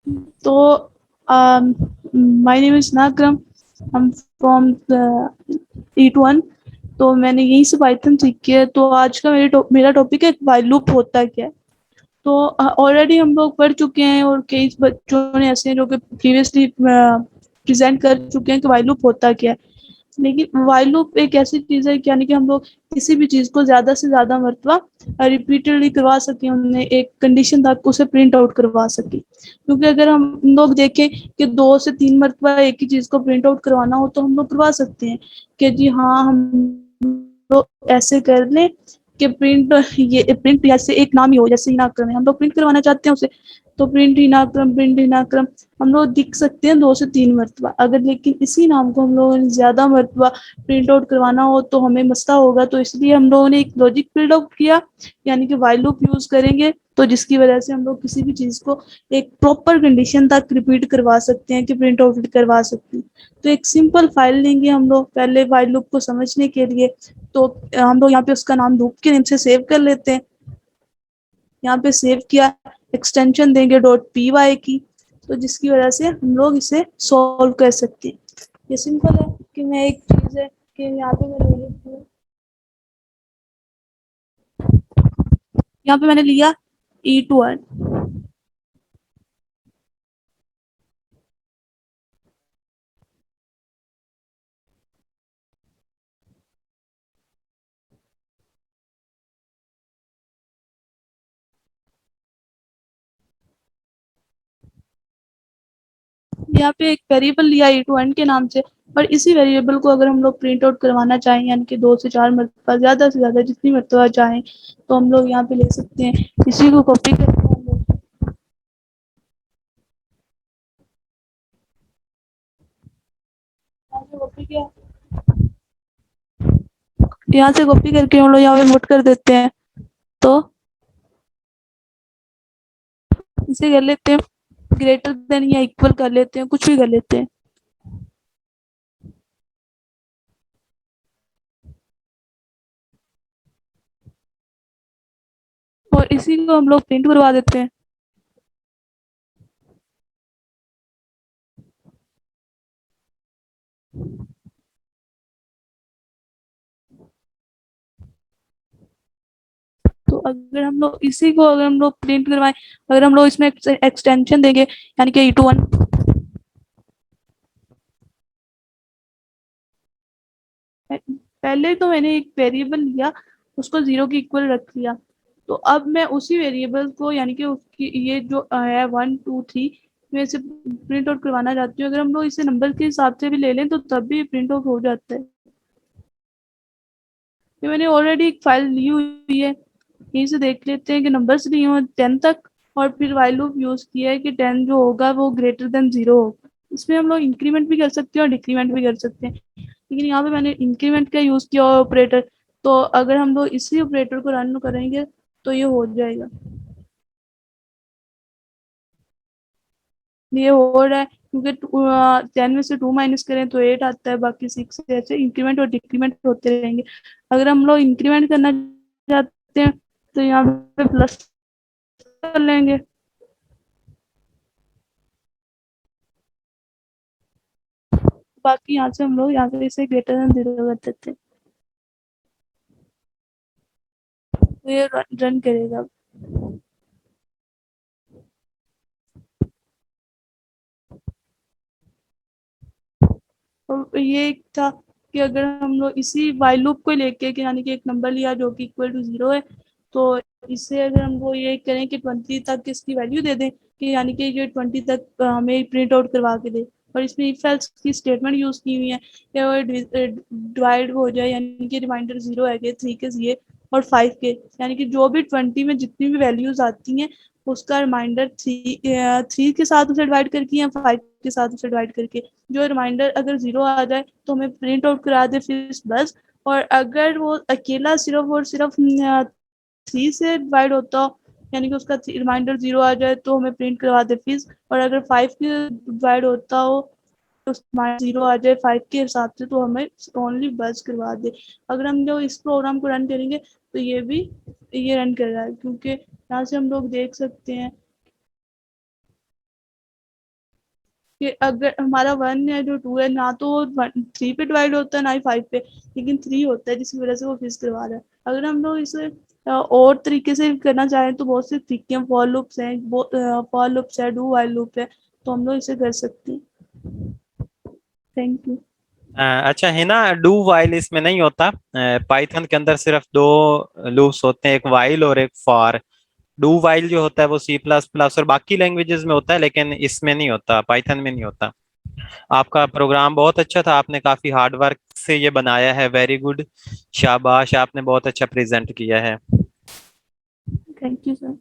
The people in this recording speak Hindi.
तो my name is Nakram, I am from E1। तो मैंने यहीं से पाइथन सीखी है। तो आज का मेरा टॉपिक है व्हाइल लूप होता क्या है। तो ऑलरेडी हम लोग पढ़ चुके हैं और कई बच्चों ने ऐसे हैं जो कि प्रीवियसली प्रेजेंट कर चुके हैं कि व्हाइल लूप होता क्या है। लेकिन व्हाइल लूप एक ऐसी चीज है कि यानी कि हम लोग किसी भी चीज को ज्यादा से ज्यादा मरतबा रिपीटेडली करवा सके, हमने एक कंडीशन तक उसे प्रिंट आउट करवा सके। क्योंकि अगर हम लोग देखें कि 2 से 3 मरतबा एक ही चीज को प्रिंट आउट करवाना हो तो हम लोग करवा सकते हैं कि जी हाँ हम लोग ऐसे कर लें कि प्रिंट जैसे एक नाम ही हो, जैसे इनाक्रम है, हम लोग प्रिंट करवाना चाहते हैं उसे, तो प्रिंट इनाक्रम हम लोग लिख सकते हैं 2 से 3 मरतबा। अगर लेकिन इसी नाम को हम लोगों ने ज्यादा मरतबा प्रिंट आउट करवाना हो तो हमें मसला होगा। तो इसलिए हम लोगों ने एक लॉजिक बिल्ड आउट किया, यानी कि व्हाइल लूप यूज करेंगे, तो जिसकी वजह से हम लोग किसी भी चीज को एक प्रॉपर कंडीशन तक रिपीट करवा सकते हैं कि प्रिंट आउट करवा सकते हैं। तो एक सिंपल फाइल लेंगे हम लोग पहले व्हाइल लूप को समझने के लिए। तो हम लोग यहाँ पे उसका नाम लूप के नेम से सेव कर लेते हैं। यहाँ पे सेव किया, एक्सटेंशन देंगे .py की, तो जिसकी वजह से हम लोग इसे सॉल्व कर सकते हैं। ये सिंपल है कि मैं एक चीज है कि यहाँ पे मैंने लिया E1। यहाँ पे एक वेरिएबल लिया E1 के नाम से, और इसी वेरिएबल को अगर हम लोग प्रिंट आउट करवाना चाहें, यानी कि 2 से 4 मरतबा, ज्यादा से ज्यादा जितनी मरतबा चाहें, तो हम लोग यहाँ पे ले सकते हैं। इसी को कॉपी करके हम लोग यहाँ से कॉपी किया, यहाँ से कॉपी करके हम लोग यहाँ पे पुट कर देते हैं। तो इसे कर लेते हैं ग्रेटर देन या इक्वल कर लेते हैं, कुछ भी कर लेते हैं। और इसी को हम लोग प्रिंट करवा देते हैं। तो अगर हम लोग प्रिंट करवाएं, अगर हम लोग इसमें एक्सटेंशन देंगे, यानी कि E1, पहले तो मैंने एक वेरिएबल लिया, उसको 0 के इक्वल रख लिया। तो अब मैं उसी वेरिएबल को, यानी कि उसकी ये जो है 1 2 3, मैं इसे प्रिंट आउट करवाना चाहती हूँ। अगर हम लोग इसे नंबर के हिसाब से भी ले लें तो तब भी प्रिंट आउट हो जाता है। ये मैंने ऑलरेडी एक फाइल ली हुई है, यहीं से देख लेते हैं कि नंबर्स लिए हुए 10 तक, और फिर वाइल लूप यूज किया है कि 10 जो होगा वो ग्रेटर देन 0 होगा। इसमें हम लोग इंक्रीमेंट भी कर सकते हैं और डिक्रीमेंट भी कर सकते हैं, लेकिन यहाँ पे मैंने इंक्रीमेंट का यूज किया ऑपरेटर। तो अगर हम लोग इसी ऑपरेटर को रन करेंगे तो ये हो जाएगा। ये हो रहा है क्योंकि 10 में से 2 माइनस करें तो 8 आता है, बाकी 6 से ऐसे इंक्रीमेंट और डिक्रीमेंट होते रहेंगे। अगर हम लोग इंक्रीमेंट करना चाहते हैं तो यहाँ पे प्लस कर लेंगे। बाकी यहाँ से हम लोग यहाँ पे इसे ग्रेटर देन 0 कर देते हैं, तो ये रन करेगा। और ये एक था कि अगर हम लोग इसी वाइल लूप को लेके कि यानी कि एक नंबर लिया जो कि इक्वल टू 0 है, तो इससे अगर हम वो ये करें कि 20 तक इसकी वैल्यू दे दें, कि यानी कि ये 20 तक हमें प्रिंट आउट करवा के दे। और इसमें इफ एल्स की स्टेटमेंट यूज की हुई है कि वो डिवाइड हो जाए, यानी कि रिमाइंडर 0 है 3 के ये और 5 के, यानी कि जो भी 20 में जितनी भी वैल्यूज आती हैं उसका रिमाइंडर 3 के साथ उसे डिवाइड करके या 5 के साथ उसे डिवाइड करके, जो रिमाइंडर अगर 0 आ जाए तो हमें प्रिंट आउट करा दे फिर बस। और अगर वो अकेला सिर्फ और सिर्फ 3 से डिवाइड होता हो, यानी कि उसका रिमाइंडर 0 आ जाए तो हमें प्रिंट करवा दे फीस। और अगर 5 के डिवाइड होता हो तो 0 आ जाए 5 के हिसाब से तो हमें ओनली बस करवा दे। अगर हम जो इस प्रोग्राम को रन करेंगे तो ये भी ये रन कर रहा है, क्योंकि यहाँ से हम लोग देख सकते हैं कि अगर हमारा 1 है जो 2 है, ना तो 3 पे डिवाइड होता है ना ही 5 पे, लेकिन 3 होता है, जिसकी वजह से वो फिक्स करवा रहा है। अगर हम लोग इसे और तरीके से करना चाहें तो बहुत से तरीके हैं, फॉर लूप्स हैं, फॉर लूप्स है, डू व्हाइल लूप है, तो हम लोग इसे कर सकते हैं। Thank you. अच्छा है ना, डू वाइल इसमें नहीं होता। पाइथन के अंदर सिर्फ दो लूप्स होते हैं, एक वाइल और एक फॉर। डू वाइल जो होता है वो सी प्लस प्लस और बाकी लैंग्वेजेस में होता है, लेकिन इसमें नहीं होता, पाइथन में नहीं होता। आपका प्रोग्राम बहुत अच्छा था, आपने काफी हार्ड वर्क से ये बनाया है, वेरी गुड, शाबाश, आपने बहुत अच्छा प्रेजेंट किया है। Thank you sir.